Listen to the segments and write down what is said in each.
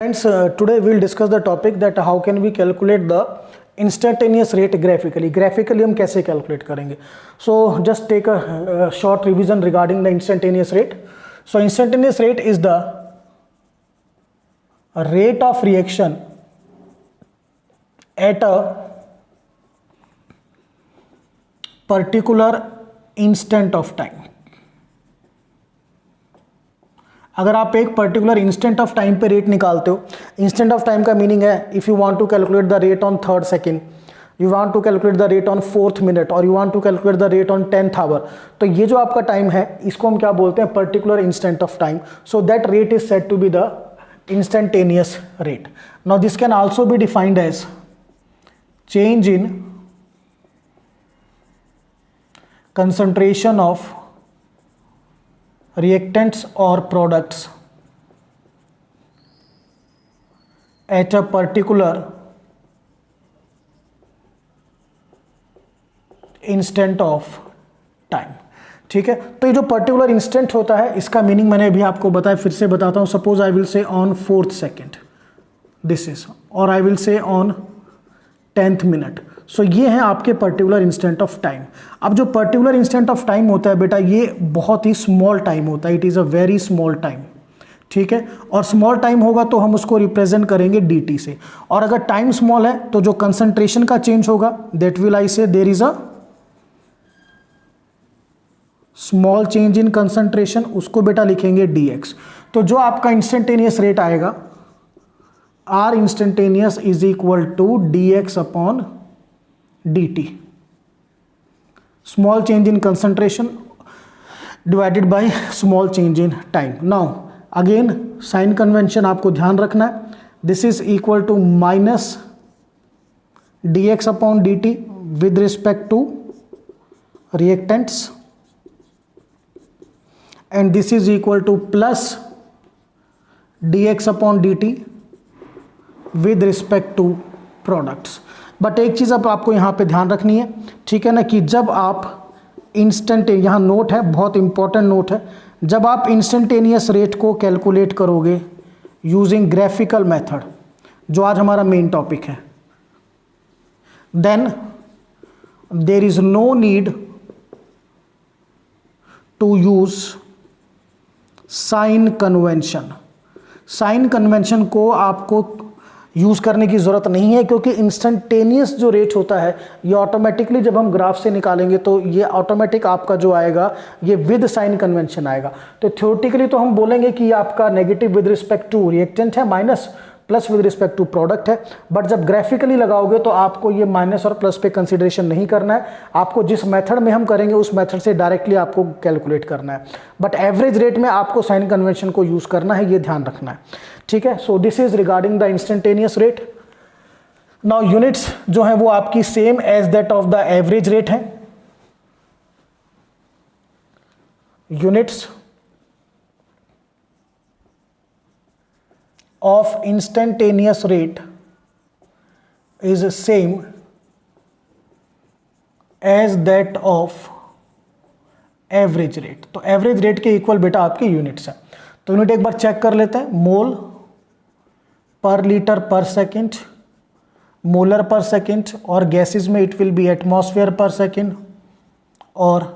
Friends, today we will discuss the topic that how can we calculate the instantaneous rate graphically. Graphically हम कैसे calculate करेंगे? So just take a short revision regarding the instantaneous rate. So instantaneous rate is the rate of reaction at a particular instant of time. अगर आप एक particular instant of time पे rate निकालते हो, instant of time का meaning है if you want to calculate the rate on 3rd second, you want to calculate the rate on 4th minute और you want to calculate the rate on 10th hour, तो ये जो आपका time है इसको हम क्या बोलते हैं? Particular instant of time. So that rate is said to be the instantaneous rate. Now this can also be defined as change in concentration of reactants or products at a particular instant of time. ठीक है, तो ये जो particular instant होता है इसका meaning मैंने अभी आपको बताया, फिर से बताता हूं. Suppose I will say on 4th second this is, और I will say on 10th minute. So ये है आपके पर्टिकुलर इंस्टेंट ऑफ टाइम. अब जो पर्टिकुलर इंस्टेंट ऑफ टाइम होता है बेटा, ये बहुत ही स्मॉल टाइम होता है. It is a very small time. ठीक है, और स्मॉल टाइम होगा तो हम उसको रिप्रेजेंट करेंगे dt से. और अगर टाइम स्मॉल है तो जो कंसंट्रेशन का चेंज होगा that will I say there is a small change in concentration, उसको बेटा लिखेंगे dx. तो जो आपका इंस्टेंटेनियस रेट आएगा r instantaneous is equal to dx upon dt, small change in concentration divided by small change in time. Now again sign convention आपको ध्यान रखना है. this is equal to minus dx upon dt with respect to reactants, and this is equal to plus dx upon dt with respect to products. But एक चीज़ अब आपको यहाँ पे ध्यान रखनी है, ठीक है ना, कि जब आप यहाँ नोट है, बहुत इंपॉर्टेंट नोट है, जब आप इंस्टेंटेनियस रेट को कैलकुलेट करोगे यूजिंग ग्राफिकल मेथड, जो आज हमारा मेन टॉपिक है, then there is no need to use sign convention. Sign convention को आपको यूज़ करने की ज़रूरत नहीं है, क्योंकि इंस्टेंटेनियस जो रेट होता है ये ऑटोमेटिकली जब हम ग्राफ से निकालेंगे तो ये ऑटोमेटिक आपका जो आएगा ये विद साइन कन्वेंशन आएगा. तो थ्योरेटिकली तो हम बोलेंगे कि ये आपका negative with respect to reactant है, minus plus with respect to product है. बट जब ग्राफिकली लगाओगे तो आपको ये माइनस और प्लस पे कंसिडरेशन नहीं करना है. आपको जिस मेथड में हम करेंगे उस मेथड से डायरेक्टली आपको कैलकुलेट करना है. बट एवरेज रेट में आपको साइन कन्वेंशन को यूज़ करना है, ये ध्यान रखना है. ठीक है, so this is regarding the instantaneous rate. Now units जो है वो आपकी same as that of the average rate है. Units of instantaneous rate is same as that of average rate. तो एवरेज रेट के इक्वल बेटा आपके यूनिट्स हैं. तो यूनिट एक बार चेक कर लेते हैं. मोल पर लीटर पर सेकेंड, मोलर पर सेकेंड, और गैसेज में it will be atmosphere per second और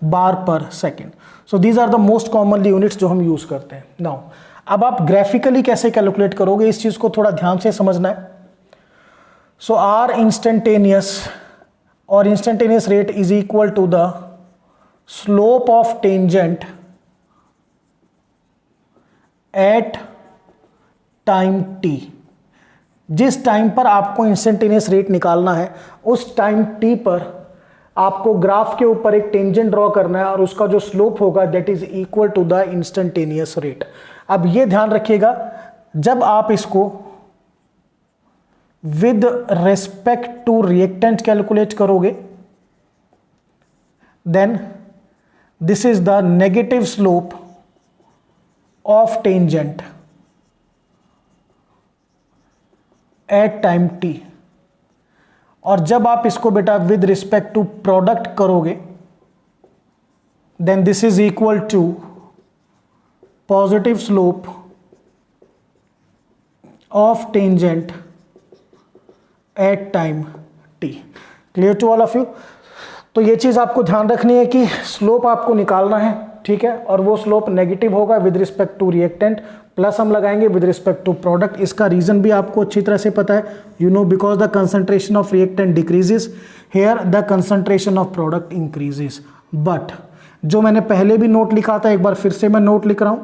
bar per second. So these are the most commonly units जो हम यूज करते हैं. नाउ अब आप ग्राफिकली कैसे कैलकुलेट करोगे, इस चीज़ को थोड़ा ध्यान से समझना है. सो आर इंस्टेंटेनियस और instantaneous rate is equal to the slope of tangent at time t. जिस टाइम पर आपको इंस्टेंटेनियस रेट निकालना है उस टाइम t पर आपको ग्राफ के ऊपर एक टेंजेंट ड्रॉ करना है और उसका जो स्लोप होगा that is equal to the instantaneous rate. अब ये ध्यान रखिएगा, जब आप इसको with respect to reactant calculate करोगे then this is the negative slope of tangent at time t. और जब आप इसको बेटा विद रिस्पेक्ट टू प्रोडक्ट करोगे then this is equal to positive slope of tangent at time t। Clear to all of you? तो ये चीज़ आपको ध्यान रखनी है कि स्लोप आपको निकालना है, ठीक है, और वो स्लोप नेगेटिव होगा with respect to reactant, plus हम लगाएंगे विद रिस्पेक्ट टू प्रोडक्ट। इसका रीजन भी आपको अच्छी तरह से पता है, you know, because the concentration of reactant decreases, here the concentration of product increases. But जो मैंने पहले भी नोट लिखा था, एक बार फिर से मैं नोट लिख रहा हूं,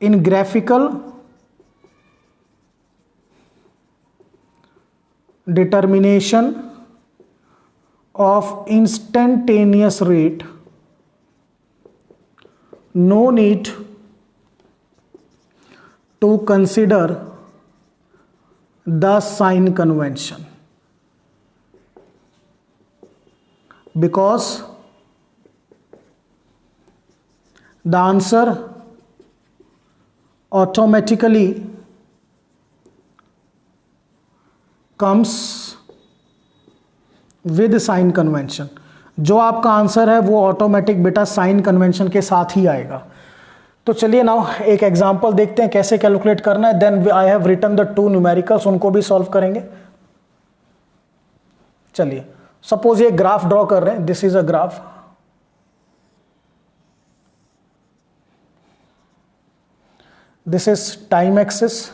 इन graphical determination of instantaneous rate, no need to consider the sign convention, because the answer automatically comes with sign convention. जो आपका आंसर है वो ऑटोमेटिक बेटा साइन कन्वेंशन के साथ ही आएगा। तो चलिए नाउ एक एग्जांपल देखते हैं कैसे कैलकुलेट करना है, then I have written the two numericals, उनको भी सॉल्व करेंगे। चलिए सपोज ये ग्राफ ड्रॉ कर रहे हैं, this is a graph, this is time axis,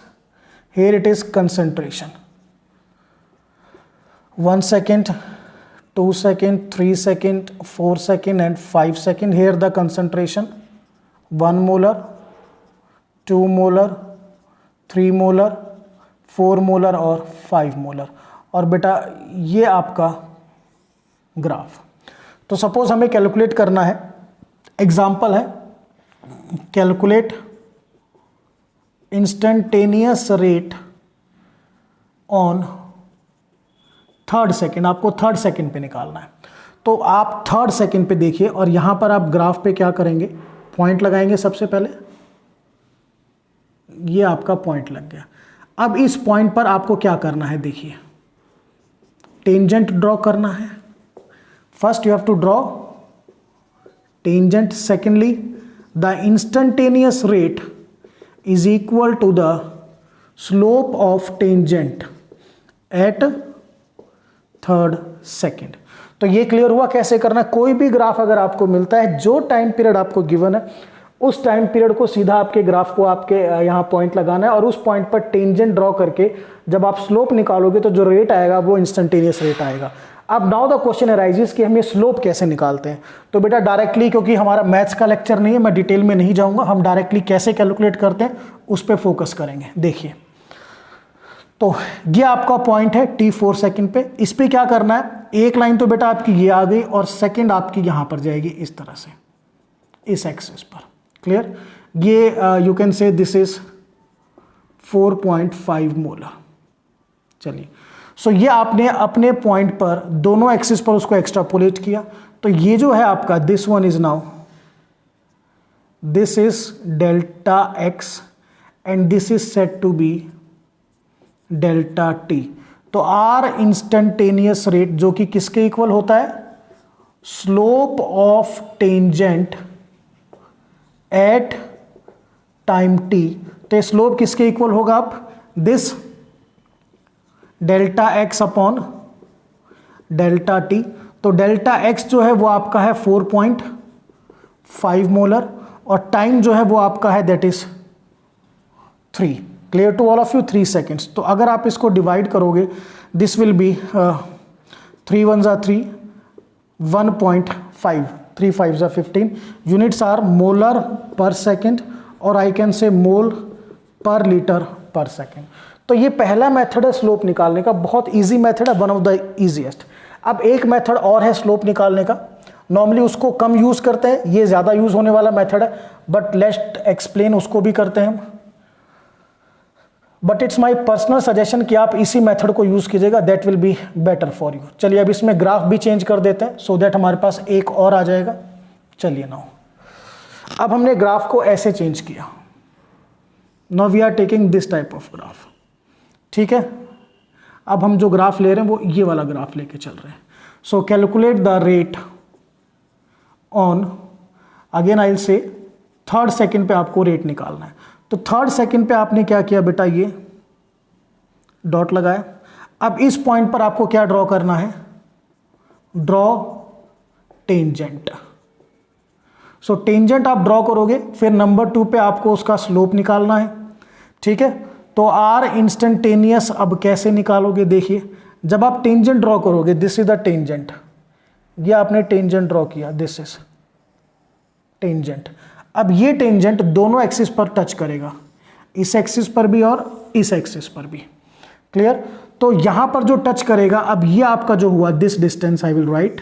here it is concentration, 1 second, 2 second, 3 second, 4 second and 5 second. Here the concentration 1 molar, 2 molar, 3 molar, 4 molar और 5 molar। और बेटा ये आपका ग्राफ। तो सपोज हमें कैलकुलेट करना है, एग्जाम्पल है, calculate instantaneous rate on third second. आपको थर्ड सेकेंड पे निकालना है, तो आप थर्ड सेकेंड पे देखिए और यहां पर आप ग्राफ पे क्या करेंगे, पॉइंट लगाएंगे। सबसे पहले ये आपका पॉइंट लग गया। अब इस पॉइंट पर आपको क्या करना है, देखिए टेंजेंट ड्रॉ करना है। First you have to draw tangent, secondly the instantaneous rate is equal to the slope of tangent at third second. तो ये क्लियर हुआ कैसे करना है। कोई भी ग्राफ अगर आपको मिलता है, जो टाइम पीरियड आपको गिवन है उस टाइम पीरियड को सीधा आपके ग्राफ को आपके यहाँ पॉइंट लगाना है और उस पॉइंट पर टेंजेंट ड्रॉ करके जब आप स्लोप निकालोगे तो जो रेट आएगा वो इंस्टेंटेनियस रेट आएगा। अब नाउ द क्वेश्चन अराइजेस कि हम ये स्लोप कैसे निकालते हैं। तो बेटा डायरेक्टली, क्योंकि हमारा मैथ्स का लेक्चर नहीं है, मैं डिटेल में नहीं जाऊंगा, हम डायरेक्टली कैसे कैलकुलेट करते हैं उस पर फोकस करेंगे। देखिए तो ये आपका पॉइंट है t4 सेकंड पे। इस पे क्या करना है, एक लाइन तो बेटा आपकी ये आ गई और सेकंड आपकी यहां पर जाएगी इस तरह से, इस एक्सिस पर। क्लियर? ये you can say this is 4.5 molar. चलिए सो ये आपने अपने पॉइंट पर दोनों एक्सिस पर उसको एक्सट्रापोलेट किया, तो ये जो है आपका this one is now, this is delta x and this is said to be delta t. तो आर इंस्टेंटेनियस रेट जो कि किसके इक्वल होता है, slope of tangent at time t. तो स्लोप किसके इक्वल होगा, आप this delta x upon delta t. तो डेल्टा एक्स जो है वो आपका है 4.5 मोलर और टाइम जो है वो आपका है that is 3। Clear to all of you, 3 seconds. तो अगर आप इसको डिवाइड करोगे दिस विल बी 3 1 जा 3, 1.5, 3 5 जा 15। Units are molar per second और आई कैन से मोल पर लीटर पर सेकेंड। तो ये पहला मेथड है स्लोप निकालने का, बहुत इजी मेथड है, वन ऑफ द इजीएस्ट। अब एक मेथड और है स्लोप निकालने का, नॉर्मली उसको कम यूज करते हैं, ये ज्यादा यूज होने वाला मेथड है, बट लेट्स एक्सप्लेन, उसको भी करते हैं हम। But it's my personal suggestion कि आप इसी मेथड को यूज कीजिएगा, that will be better for you. चलिए अब इसमें ग्राफ भी चेंज कर देते हैं सो दैट हमारे पास एक और आ जाएगा। चलिए नाउ अब हमने ग्राफ को ऐसे चेंज किया, now we are taking this type of graph. ठीक है, अब हम जो ग्राफ ले रहे हैं वो ये वाला ग्राफ लेके चल रहे हैं। सो calculate the rate on, again I will से थर्ड सेकेंड पे आपको रेट निकालना है। तो थर्ड सेकंड पे आपने क्या किया बेटा, ये डॉट लगाया। अब इस पॉइंट पर आपको क्या ड्रॉ करना है, ड्रॉ टेंजेंट। सो टेंजेंट आप ड्रॉ करोगे, फिर नंबर 2 पे आपको उसका स्लोप निकालना है, ठीक है। तो आर इंस्टेंटेनियस अब कैसे निकालोगे, देखिए जब आप टेंजेंट ड्रॉ करोगे, दिस इज द टेंजेंट, ये आपने टेंजेंट ड्रॉ किया, दिस इज टेंजेंट। अब ये टेंजेंट दोनों एक्सिस पर टच करेगा, इस एक्सिस पर भी और इस एक्सिस पर भी, क्लियर। तो यहां पर जो टच करेगा, अब ये आपका जो हुआ this distance, I will write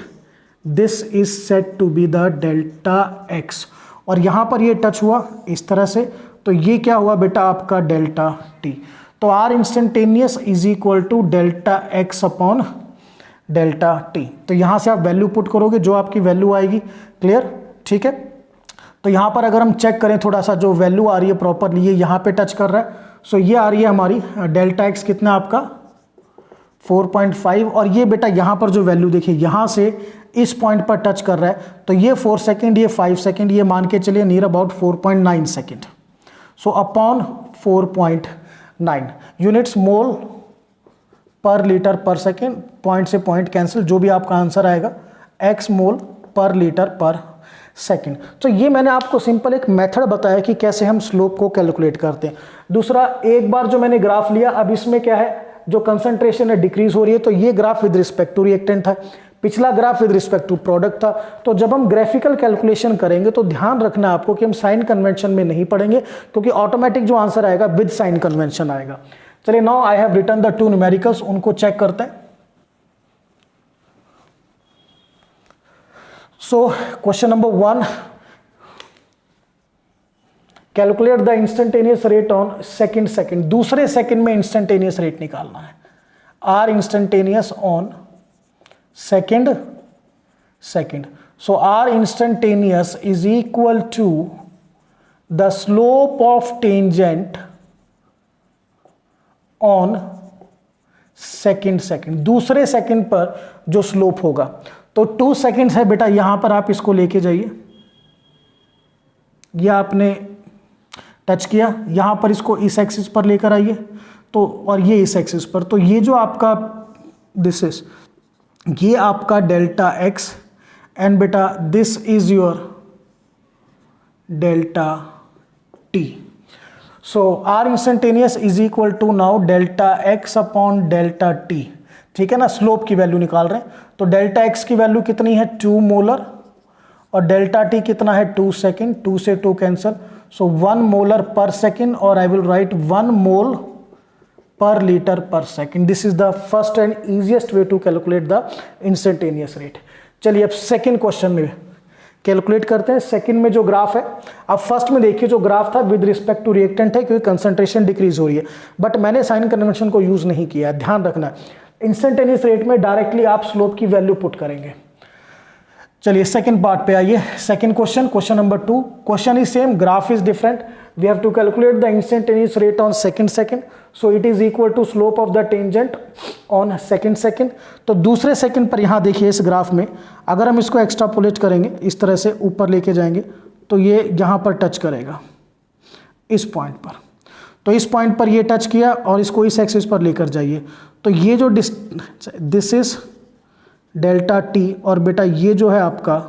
this is said to be the delta x, और यहां पर ये टच हुआ इस तरह से, तो ये क्या हुआ बेटा आपका डेल्टा टी। तो r instantaneous is equal to delta x upon delta t. तो यहां से आप वैल्यू पुट करोगे, जो आपकी वैल्यू आएगी, क्लियर, ठीक है। तो यहां पर अगर हम चेक करें थोड़ा सा, जो वैल्यू आ रही है प्रॉपरली, ये यहां पे टच कर रहा है, सो ये आ रही है हमारी डेल्टा एक्स कितना आपका 4.5, और ये बेटा यहां पर जो वैल्यू देखिए यहां से इस पॉइंट पर टच कर रहा है, तो ये 4 सेकेंड, ये 5 सेकेंड, ये मान के चलिए near about 4.9 second. So upon 4.9 units mole पर लीटर पर सेकेंड, पॉइंट से पॉइंट कैंसिल, जो भी आपका आंसर आएगा एक्स मोल पर लीटर पर सेकेंड। तो ये मैंने आपको सिंपल एक मेथड बताया कि कैसे हम स्लोप को कैलकुलेट करते हैं। दूसरा, एक बार जो मैंने ग्राफ लिया, अब इसमें क्या है, जो कंसंट्रेशन है डिक्रीज हो रही है, तो ये graph with respect to reactant था, पिछला graph with respect to product था। तो जब हम ग्राफिकल कैलकुलेशन करेंगे तो ध्यान रखना आपको कि हम साइन कन्वेंशन में नहीं पढ़ेंगे, क्योंकि ऑटोमेटिक जो आंसर आएगा विद साइन कन्वेंशन आएगा। चलिए, now I have written the 2 numericals, उनको चेक करते हैं। So question number 1, calculate the instantaneous rate on second, दूसरे सेकंड में इंस्टेंटेनियस रेट निकालना है। R instantaneous on second, so r instantaneous is equal to the slope of tangent on second, दूसरे second पर जो स्लोप होगा। तो 2 सेकंड्स है बेटा, यहां पर आप इसको लेके जाइए, यह आपने टच किया, यहां पर इसको इस एक्सिस पर लेकर आइए, तो और ये इस एक्सिस पर, तो ये जो आपका दिस इज, ये आपका डेल्टा एक्स, एंड बेटा this is your delta t. So r instantaneous is equal to now delta x upon delta t, ठीक है ना। स्लोप की वैल्यू निकाल रहे हैं, तो डेल्टा एक्स की वैल्यू कितनी है 2 मोलर, और डेल्टा टी कितना है 2 सेकेंड, 2 से 2 cancel, so 1 molar per second, और आई विल राइट 1 मोल पर लीटर पर second. This is the first and easiest way to calculate the instantaneous rate. चलिए अब सेकेंड क्वेश्चन में कैलकुलेट करते हैं। सेकंड में जो ग्राफ है, अब फर्स्ट में देखिए जो ग्राफ था विद रिस्पेक्ट टू रिएक्टेंट है, क्योंकि कंसंट्रेशन डिक्रीज हो रही है, बट मैंने साइन कन्वेंशन को यूज नहीं किया है, ध्यान रखना। इंस्टेंटेनियस रेट में डायरेक्टली आप स्लोप की वैल्यू पुट करेंगे। चलिए सेकंड पार्ट पे आइए। Second question, question number 2, question is same, graph is different, we have to calculate the instantaneous rate on second, so it is equal to slope of the tangent on second. तो दूसरे second पर यहाँ देखिए इस graph में, अगर हम इसको एक्स्ट्रापोलेट करेंगे, इस तरह से ऊपर लेके जाएंगे, तो ये यहाँ पर टच करेगा इस पॉइंट पर, तो इस पॉइंट पर ये टच किया, और इसको इस एक्सिस पर लेकर जाइए, तो ये जो दिस इज डेल्टा टी, और बेटा ये जो है आपका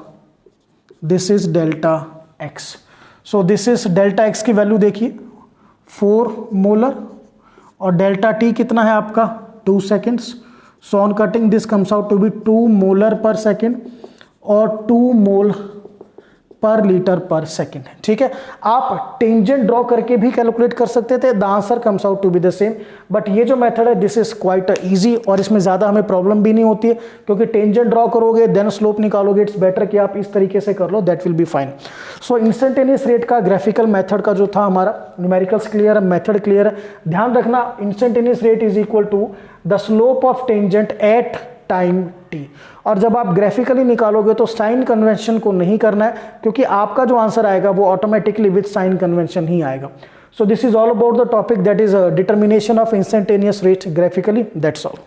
this is delta x. So this is delta x की वैल्यू देखिए 4 मोलर, और डेल्टा टी कितना है आपका 2 seconds. So on cutting this comes out to be 2 molar per second और 2 मोल पर लीटर पर सेकेंड, ठीक है। आप टेंजेंट ड्रॉ करके भी कैलकुलेट कर सकते थे, the answer comes out to be the same, but ये जो मेथड है दिस इज क्वाइट इजी, और इसमें ज़्यादा हमें प्रॉब्लम भी नहीं होती है, क्योंकि टेंजेंट ड्रॉ करोगे देन स्लोप निकालोगे, इट्स बेटर कि आप इस तरीके से कर लो, that will be fine. So instantaneous rate का ग्राफिकल मेथड का जो था हमारा, न्यूमेरिकल्स क्लियर है, मेथड क्लियर है। ध्यान रखना, instantaneous rate is equal to the slope of tangent at time T, और जब आप ग्राफिकली निकालोगे तो साइन कन्वेंशन को नहीं करना है, क्योंकि आपका जो आंसर आएगा वो ऑटोमेटिकली विद साइन कन्वेंशन ही आएगा। सो this is all about the topic, that is determination of instantaneous rate graphically, that's all.